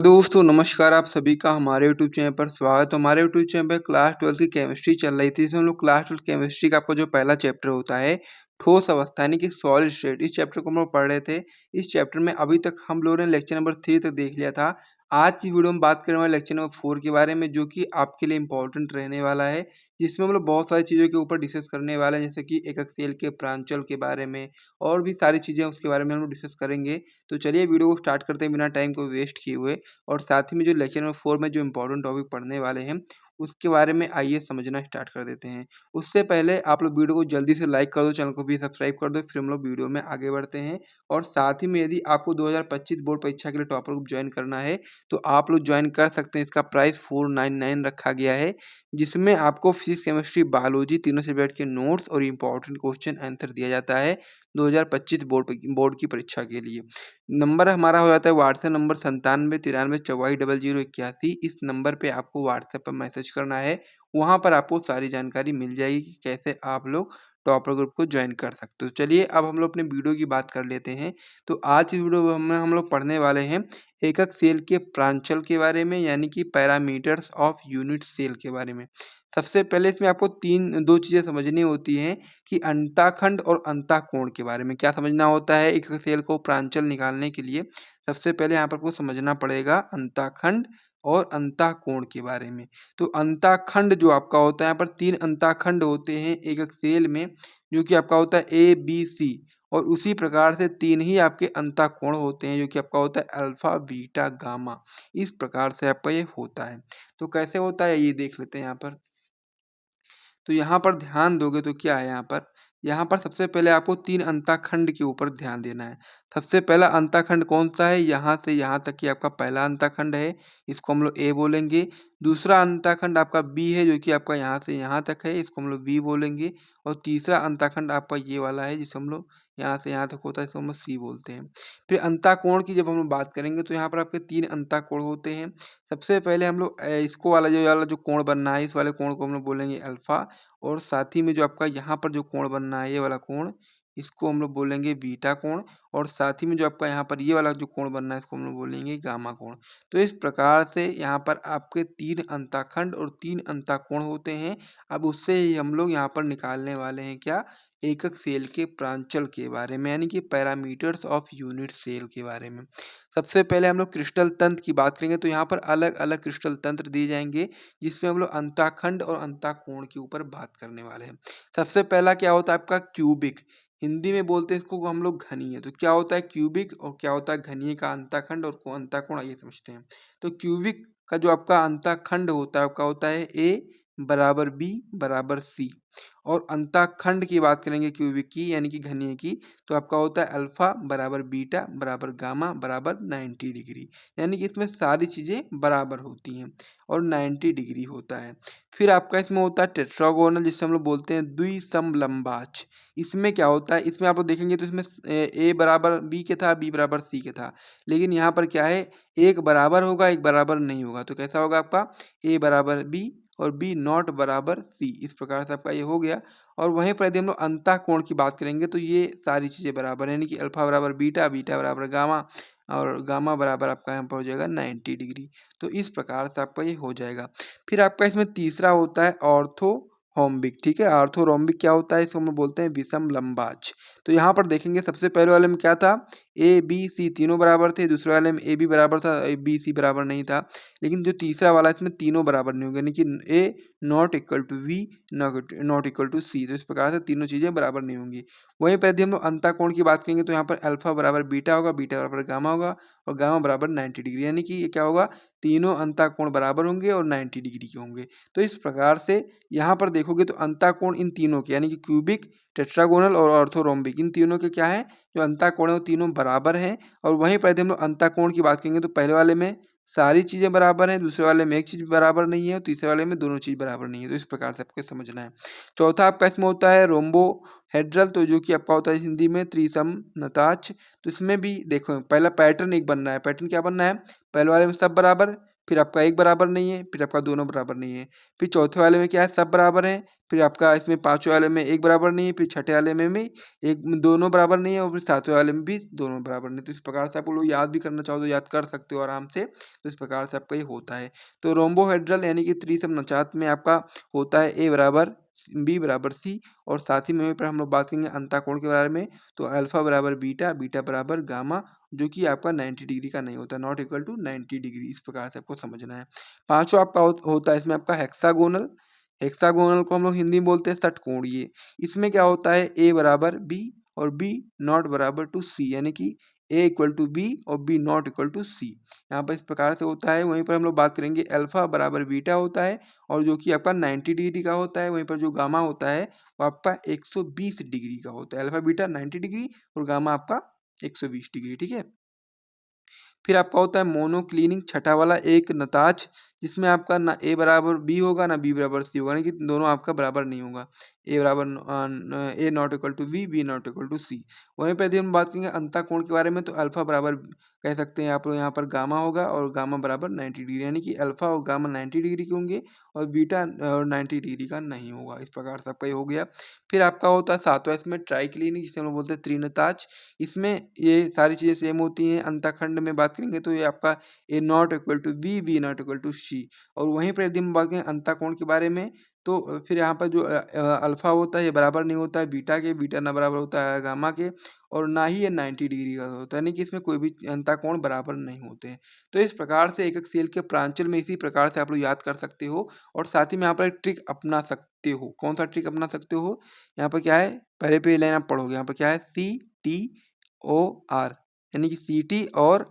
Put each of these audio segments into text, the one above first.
दोस्तों नमस्कार, आप सभी का हमारे यूट्यूब चैनल पर स्वागत है। हमारे यूट्यूब चैनल पे क्लास 12 की केमिस्ट्री चल रही थी। इसमें हम लोग क्लास 12 केमिस्ट्री का आपका जो पहला चैप्टर होता है ठोस अवस्था यानी कि सॉलिड स्टेट, इस चैप्टर को हम लोग पढ़ रहे थे। इस चैप्टर में अभी तक हम लोगों ने लेक्चर नंबर 3 तक देख लिया था। आज की वीडियो में बात करने वाले लेक्चर नंबर 4 के बारे में, जो कि आपके लिए इंपॉर्टेंट रहने वाला है, जिसमें हम लोग बहुत सारी चीज़ों के ऊपर डिस्कस करने वाले हैं, जैसे कि एकक सेल के प्रांचल के बारे में और भी सारी चीज़ें उसके बारे में हम लोग डिस्कस करेंगे। तो चलिए वीडियो को स्टार्ट करते हैं बिना टाइम को वेस्ट किए हुए। और साथ ही में जो लेक्चर नंबर 4 में जो इम्पोर्टेंट टॉपिक पढ़ने वाले हैं, उसके बारे में आइए समझना स्टार्ट कर देते हैं। उससे पहले आप लोग वीडियो को जल्दी से लाइक कर दो, चैनल को भी सब्सक्राइब कर दो, फिर हम लोग वीडियो में आगे बढ़ते हैं। और साथ ही में यदि आपको 2025 बोर्ड परीक्षा के लिए टॉपर ग्रुप ज्वाइन करना है, तो आप लोग ज्वाइन कर सकते हैं। इसका प्राइस 499 रखा गया है, जिसमें आपको फिजिक्स, केमिस्ट्री, बायोलॉजी तीनों सब्जेक्ट के नोट्स और इम्पोर्टेंट क्वेश्चन आंसर दिया जाता है 2025 बोर्ड की परीक्षा के लिए। नंबर हमारा हो जाता है व्हाट्सएप नंबर 9793440081। इस नंबर पे आपको व्हाट्सएप पर मैसेज करना है। वहाँ पर आपको सारी जानकारी मिल जाएगी कि कैसे आप लोग टॉपर ग्रुप को ज्वाइन कर सकते हो। चलिए अब हम लोग अपने वीडियो की बात कर लेते हैं। तो आज इस वीडियो में हम लोग पढ़ने वाले हैं एकक सेल के प्रांचल के बारे में, यानी कि पैरामीटर्स ऑफ यूनिट सेल के बारे में। सबसे पहले इसमें आपको दो चीज़ें समझनी होती हैं कि अंताखंड और अंताकोण के बारे में क्या समझना होता है। एक सेल को प्रांचल निकालने के लिए सबसे पहले यहाँ पर आपको समझना पड़ेगा अंताखंड और अंताकोण के बारे में। तो अंताखंड जो आपका होता है, यहाँ पर 3 अंताखंड होते हैं एक सेल में, जो कि आपका होता है ए बी सी। और उसी प्रकार से 3 ही आपके अंताकोण होते हैं, जो कि आपका होता है अल्फा बीटा गामा। इस प्रकार से आपका ये होता है। तो कैसे होता है ये देख लेते हैं यहाँ पर। तो यहाँ पर ध्यान दोगे तो क्या है यहाँ पर सबसे पहले आपको 3 अंताखंड के ऊपर ध्यान देना है। सबसे पहला अंताखंड कौन-सा है? यहाँ से यहाँ तक की आपका पहला अंताखंड है, इसको हम लोग ए बोलेंगे। दूसरा अंताखंड आपका बी है, जो कि आपका यहाँ से यहाँ तक है, इसको हम लोग बी बोलेंगे। और तीसरा अंताखंड आपका ये वाला है, जिसे हम लोग यहाँ से यहाँ तक होता है, इसको हम लोग सी बोलते हैं। फिर अंताकोण की जब हम लोग बात करेंगे, तो यहाँ पर आपके 3 अंताकोण होते हैं। सबसे पहले हम लोग इसको वाला जो कोण बनना है, इस वाले कोण को हम लोग बोलेंगे अल्फा। और साथ ही में जो आपका यहाँ पर जो कोण बनना है, ये वाला कोण, इसको हम लोग बोलेंगे बीटा कोण। और साथ ही में जो आपका यहाँ पर ये वाला जो कोण बनना है, इसको हम लोग बोलेंगे गामा कोण। तो इस प्रकार से यहाँ पर आपके 3 अंताखंड और 3 अंताकोण होते हैं। अब उससे ही हम लोग यहाँ पर निकालने वाले हैं क्या? एकक सेल के प्रांचल के बारे में, यानी कि पैरामीटर्स ऑफ यूनिट सेल के बारे में। सबसे पहले हम लोग क्रिस्टल तंत्र की बात करेंगे, तो यहाँ पर अलग-अलग क्रिस्टल तंत्र दिए जाएँगे, जिसमें हम लोग अंताखंड और अंताकोण के ऊपर बात करने वाले हैं। सबसे पहला क्या होता है आपका क्यूबिक, हिंदी में बोलते हैं इसको हम लोग घनीय। तो क्या होता है क्यूबिक और क्या होता है घनीय का अंताखंड और अंताकोण, आइए समझते हैं। तो क्यूबिक का जो आपका अंताखंड होता है, आपका होता है ए बराबर बी बराबर सी। और अंताखंड की बात करेंगे क्यूबिक की, यानी कि घनीय की, तो आपका होता है अल्फा बराबर बीटा बराबर गामा बराबर 90 डिग्री। यानी कि इसमें सारी चीज़ें बराबर होती हैं और 90 डिग्री होता है। फिर आपका इसमें होता है टेट्रागोनल, जिसे हम लोग बोलते हैं द्विसमलंबाच। इसमें क्या होता है, इसमें आप लोग देखेंगे तो इसमें ए बराबर बी के था, बी बराबर सी के था। लेकिन यहाँ पर क्या है, एक बराबर होगा, एक बराबर नहीं होगा। तो कैसा होगा आपका, ए बराबर बी और बी नॉट बराबर सी। इस प्रकार से आपका ये हो गया। और वहीं पर यदि हम लोग अंतःकोण की बात करेंगे, तो ये सारी चीज़ें बराबर है, यानी कि अल्फा बराबर बीटा, बीटा बराबर गामा और गामा बराबर आपका यहाँ पर हो जाएगा 90 डिग्री। तो इस प्रकार से आपका ये हो जाएगा। फिर आपका इसमें तीसरा होता है ऑर्थोरोम्बिक, ठीक है। ऑर्थोरोम्बिक क्या होता है, इसको हम लोग बोलते हैं विषम लंबाच। तो यहाँ पर देखेंगे सबसे पहले वाले में क्या था, ए बी सी तीनों बराबर थे। दूसरे वाले में ए बी बराबर था, बी सी बराबर नहीं था। लेकिन जो तीसरा वाला है, इसमें तीनों बराबर नहीं होंगे, यानी कि A not equal to B not equal to C. तो इस प्रकार से तीनों चीज़ें बराबर नहीं होंगी। वहीं पर यदि हम लोग अंतःकोण की बात करेंगे, तो यहाँ पर अल्फा बराबर बीटा होगा, बीटा बराबर गामा होगा और गामा बराबर 90 डिग्री, यानी कि ये क्या होगा, तीनों अंतःकोण बराबर होंगे और 90 डिग्री के होंगे। तो इस प्रकार से यहाँ पर देखोगे तो अंतःकोण इन तीनों के, यानी कि क्यूबिक, टेट्रागोनल और ऑर्थोरोम्बिक, इन तीनों के क्या है, जो अंतःकोण है वो तीनों बराबर हैं। और वहीं पर यदि हम लोग अंतःकोण की बात करेंगे, तो पहले वाले में सारी चीज़ें बराबर हैं, दूसरे वाले में एक चीज़ बराबर नहीं है और तीसरे वाले में दोनों चीज़ बराबर नहीं है। तो इस प्रकार से आपको समझना है। चौथा आपका इसमें होता है रोम्बोहेड्रल, तो जो कि आपका होता है हिंदी में त्रिसमनताछ। तो इसमें भी देखो पहला पैटर्न एक बनना है। पैटर्न क्या बनना है, पहले वाले में सब बराबर, फिर आपका एक बराबर नहीं है, फिर आपका दोनों बराबर नहीं है। फिर चौथे वाले में क्या है, सब बराबर हैं। फिर आपका इसमें पाँचवें वाले में एक बराबर नहीं है, फिर छठे वाले में भी एक दोनों बराबर नहीं है और फिर सातवें वाले में भी दोनों बराबर नहीं। तो इस प्रकार से आप लोग याद भी करना चाहो तो याद कर सकते हो आराम से। तो इस प्रकार से आपका ये होता है। तो रोम्बोहेड्रल यानी कि त्रिसमनचात में आपका होता है ए बराबर बी बराबर सी, और साथ ही में वहीं पर हम लोग बात करेंगे अंतःकोण के बारे में। तो अल्फा बराबर बीटा, बीटा बराबर गामा, जो कि आपका 90 डिग्री का नहीं होता, नॉट इक्वल टू 90 डिग्री। इस प्रकार से आपको समझना है। पांचवा आपका होता है इसमें आपका हेक्सागोनल। हेक्सागोनल को हम लोग हिंदी में बोलते हैं षटकोणीय। इसमें क्या होता है, ए बराबर बी और बी नॉट बराबर टू सी, यानी कि ए इक्वल टू बी और बी नॉट इक्वल टू सी। यहाँ पर इस प्रकार से होता है। वहीं पर हम लोग बात करेंगे अल्फा बराबर बीटा होता है, और जो कि आपका 90 डिग्री का होता है। वहीं पर जो गामा होता है वो आपका 120 डिग्री का होता है। अल्फा बीटा 90 डिग्री और गामा आपका 120 डिग्री, ठीक है। फिर आपका होता है मोनोक्लिनिक छठा वाला एक नताज, जिसमें आपका ना ए बराबर बी होगा ना बी बराबर सी होगा, यानी कि दोनों आपका बराबर नहीं होगा। ए बराबर A not equal to B not equal to C. वहीं पर यदि हम बात करेंगे अंतःकोण के बारे में, तो अल्फा बराबर कह सकते हैं आप लोग यहाँ पर गामा होगा, और गामा बराबर 90 डिग्री, यानी कि अल्फा और गामा 90 डिग्री के होंगे और बीटा 90 डिग्री का नहीं होगा। इस प्रकार से आपका ये हो गया। फिर आपका होता है सातवां इसमें ट्राइक्लिनिक, जिसे हम लोग बोलते हैं त्रिनताज। इसमें ये सारी चीज़ें सेम होती हैं। अंतःखंड में बात करेंगे तो ये आपका A not equal to B not equal to C. और वहीं पर यदि हम बात करें अंतःकोण के बारे में, तो फिर यहाँ पर जो अल्फा होता है ये बराबर नहीं होता है बीटा के, बीटा ना बराबर होता है गामा के, और ना ही ये 90 डिग्री का होता है, यानी कि इसमें कोई भी अंतःकोण बराबर नहीं होते हैं। तो इस प्रकार से एक सेल के प्रांचल में इसी प्रकार से आप लोग याद कर सकते हो। और साथ ही में यहाँ पर एक ट्रिक अपना सकते हो। कौन सा ट्रिक अपना सकते हो, यहाँ पर क्या है, पहले पे लाइन आप पढ़ोगे। यहाँ पर क्या है, सी टी ओ आर, यानी कि सी टी और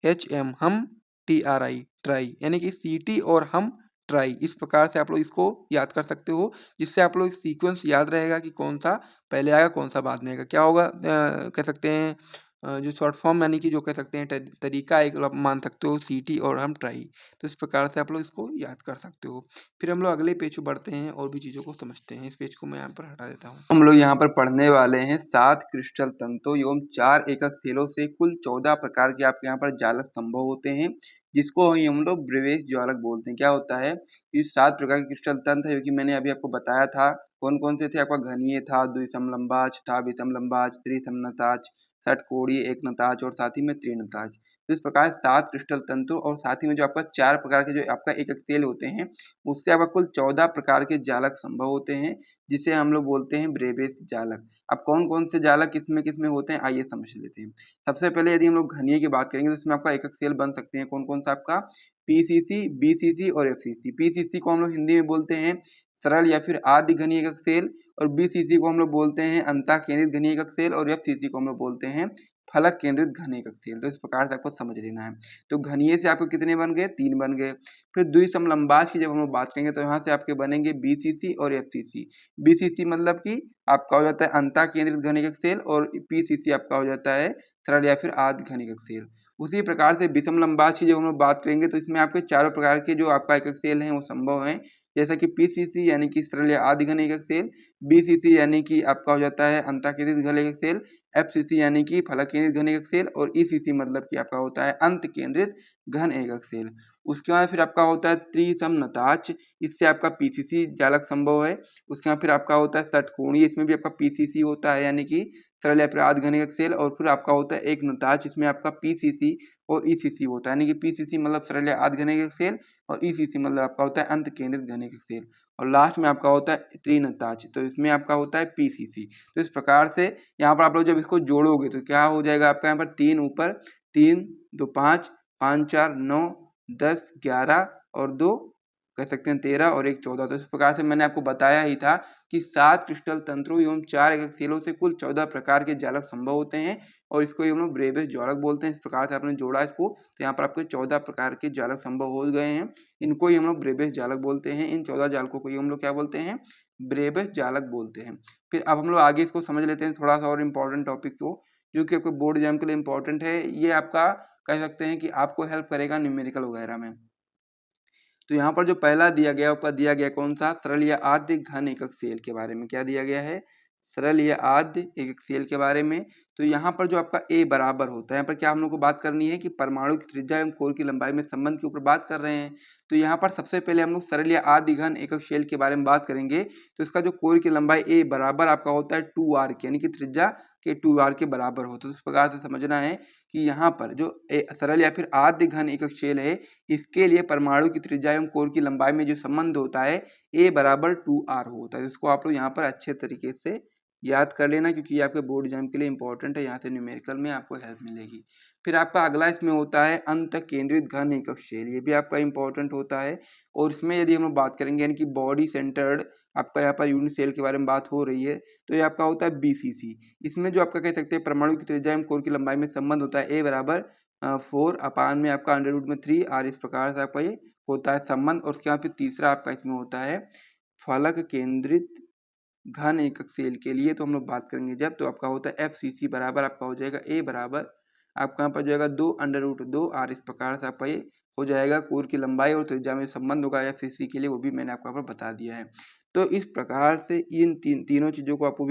एच एम, हम, टी आर आई ट्राई, यानी कि सी टी और हम ट्राई। इस प्रकार से आप लोग इसको याद कर सकते हो, जिससे आप लोग सीक्वेंस याद रहेगा कि कौन सा पहले आएगा कौन सा बाद में आएगा। क्या होगा, कह सकते हैं जो शॉर्ट फॉर्म, यानी कि जो कह सकते हैं तरीका एक आप मान सकते हो, सी टी और हम ट्राई। तो इस प्रकार से आप लोग इसको याद कर सकते हो। फिर हम लोग अगले पेज पर बढ़ते हैं और भी चीज़ों को समझते हैं। इस पेज को मैं यहाँ पर हटा देता हूँ। हम लोग यहाँ पर पढ़ने वाले हैं 7 क्रिस्टल तंतुओं एवं 4 एकक सेलों से कुल 14 प्रकार के आपके यहाँ पर जालक संभव होते हैं, जिसको हम लोग ब्रेवेज ज्वालक बोलते हैं। क्या होता है, ये 7 प्रकार के क्रिस्टल तंत्र है, क्योंकि मैंने अभी आपको बताया था कौन कौन से थे। आपका घनीय था, द्विसमलंबाज था, विषमलंबाज, त्रिसमनताज, षटकोणीय, एकनताज और साथ ही में त्रिनताज। तो इस प्रकार 7 क्रिस्टल तंतु और साथ ही में जो आपका 4 प्रकार के जो आपका एकक सेल होते हैं, उससे आपका कुल 14 प्रकार के जालक संभव होते हैं, जिसे हम लोग बोलते हैं ब्रेवेज जालक। अब कौन कौन से जालक किसमें होते हैं, आइए समझ लेते हैं। सबसे पहले यदि हम लोग घनीय की बात करेंगे, तो इसमें आपका एकक सेल बन सकते हैं कौन कौन सा, आपका पीसीसी, बीसीसी और एफसीसी। पीसीसी को हम लोग हिंदी में बोलते हैं सरल या फिर आदि घनीय एकक सेल, और बीसीसी को हम लोग बोलते हैं अंतः केंद्रित घनीय एकक सेल, और एफसीसी को हम लोग बोलते हैं फलक केंद्रित घनीय एकक सेल। तो इस प्रकार से आपको समझ लेना है। तो घनीय से आपको कितने बन गए, 3 बन गए। फिर द्विसमलंबाज की जब हम लोग बात करेंगे, तो यहाँ से आपके बनेंगे बीसीसी और एफसीसी। बीसीसी मतलब कि आपका हो जाता है अंतः केंद्रित घनीय एकक सेल, और पीसीसी आपका हो जाता है सरल या फिर आदि घनीय एकक सेल। उसी प्रकार से विषमलंबाज की जब हम लोग बात करेंगे, तो इसमें आपके चारों प्रकार के जो आपका एकक सेल हैं वो संभव हैं, जैसा कि पीसीसी यानी कि सरल या आदि घनीय एकक सेल, बीसीसी यानी कि आपका हो जाता है अंतः केंद्रित घनीय एकक सेल, एफसीसी यानी कि फलक केंद्रित घन एकक सेल, और ईसीसी मतलब कि आपका होता है अंत केंद्रित घन एकक सेल। उसके बाद फिर आपका होता है त्रिसमनताज, इससे आपका पीसीसी जालक संभव है। उसके बाद फिर आपका होता है षटकोणीय, इसमें भी आपका पीसीसी होता है, यानी कि सरल या फिर आदि घन एकक सेल। और फिर आपका होता है एकनताज, इसमें आपका पीसीसी और ईसीसी होता है, यानी कि पीसीसी मतलब सरल या आदि घन एकक सेल, और ईसीसी मतलब आपका होता है अंत केंद्रित घन एकक सेल। और लास्ट में आपका होता है त्रिनताज, तो इसमें आपका होता है पीसीसी। तो इस प्रकार से यहाँ पर आप लोग जब इसको जोड़ोगे तो क्या हो जाएगा, आपका यहाँ पर 3 ऊपर, 3 2 5 5 4 9 10 11 और 2 कह सकते हैं 13 और 1 14। तो इस प्रकार से मैंने आपको बताया ही था कि 7 क्रिस्टल तंत्रों एवं 4 एकक सेलों से कुल 14 प्रकार के जालक संभव होते हैं, और इसको हम लोग ब्रेवेज ज्वालक बोलते हैं। इस प्रकार से आपने जोड़ा इसको, तो यहाँ पर आपके 14 प्रकार के जालक संभव हो गए हैं। इनको ही हम लोग ब्रेवेज जालक बोलते हैं। इन 14 जालकों को ही हम लोग क्या बोलते हैं, ब्रेवेज जालक बोलते हैं। फिर अब हम लोग आगे इसको समझ लेते हैं थोड़ा सा और इम्पोर्टेंट टॉपिक को, जो कि आपके बोर्ड एग्जाम के लिए इम्पोर्टेंट है। ये आपका कह सकते हैं कि आपको हेल्प करेगा न्यूमेरिकल वगैरह में। तो यहाँ पर जो पहला दिया गया, ऊपर दिया गया कौन सा, सरल या आद्य घन एकक सेल के बारे में क्या दिया गया है, सरल या आद्य एक एक्सियल के बारे में। तो यहाँ पर जो आपका ए बराबर होता है, यहाँ पर क्या हम लोग को बात करनी है कि परमाणु की त्रिज्या एवं कोर की लंबाई में संबंध के ऊपर बात कर रहे हैं। तो यहाँ पर सबसे पहले हम लोग सरल या आद्य घन एकक शेल के बारे में बात करेंगे। तो इसका जो कोर की लंबाई ए बराबर आपका होता है 2r की, यानी कि त्रिज्या के 2r के बराबर होता है। तो इस प्रकार से समझना है कि यहाँ पर जो सरल या फिर आद्य घन एकक शेल है, इसके लिए परमाणु की त्रिज्या एवं कोर की लंबाई में जो संबंध होता है ए बराबर 2r होता है। इसको आप लोग यहाँ पर अच्छे तरीके से याद कर लेना, क्योंकि ये आपके बोर्ड एग्जाम के लिए इंपॉर्टेंट है। यहाँ से न्यूमेरिकल में आपको हेल्प मिलेगी। फिर आपका अगला इसमें होता है अंत केंद्रित घन एकक शेल, ये भी आपका इंपॉर्टेंट होता है। और इसमें यदि हम लोग बात करेंगे यानी कि बॉडी सेंटर्ड, आपका यहाँ पर यूनिट सेल के बारे में बात हो रही है, तो ये आपका होता है बीसीसी। इसमें जो आपका कह सकते हैं परमाणु की त्रिज्या एवं कोर की लंबाई में संबंध होता है ए बराबर 4 अपान में आपका अंडर रूट में 3r, इस प्रकार से आपका ये होता है संबंध। और उसके बाद फिर तीसरा आपका इसमें होता है फलक केंद्रित घन एकक सेल के लिए। तो हम लोग बात करेंगे जब, तो आपका होता है FCC बराबर आपका हो जाएगा ए बराबर आपका यहाँ पर जाएगा 2 अंडर रूट 2r, इस प्रकार से आपका ये हो जाएगा। कोर की लंबाई और त्रिज्या में संबंध होगा FCC के लिए, वो भी मैंने आपको यहाँ पर बता दिया है। तो इस प्रकार से इन तीनों चीज़ों को आपको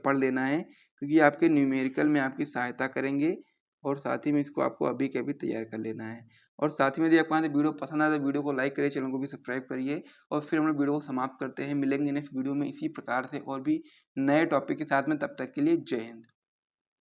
पढ़ लेना है, क्योंकि आपके न्यूमेरिकल में आपकी सहायता करेंगे। और साथ ही में इसको आपको अभी के अभी तैयार कर लेना है। और साथ ही में यदि आपको यहाँ से वीडियो पसंद आए तो वीडियो को लाइक करिए, चैनल को भी सब्सक्राइब करिए। और फिर हम लोग वीडियो को समाप्त करते हैं। मिलेंगे नेक्स्ट वीडियो में इसी प्रकार से और भी नए टॉपिक के साथ में। तब तक के लिए जय हिंद।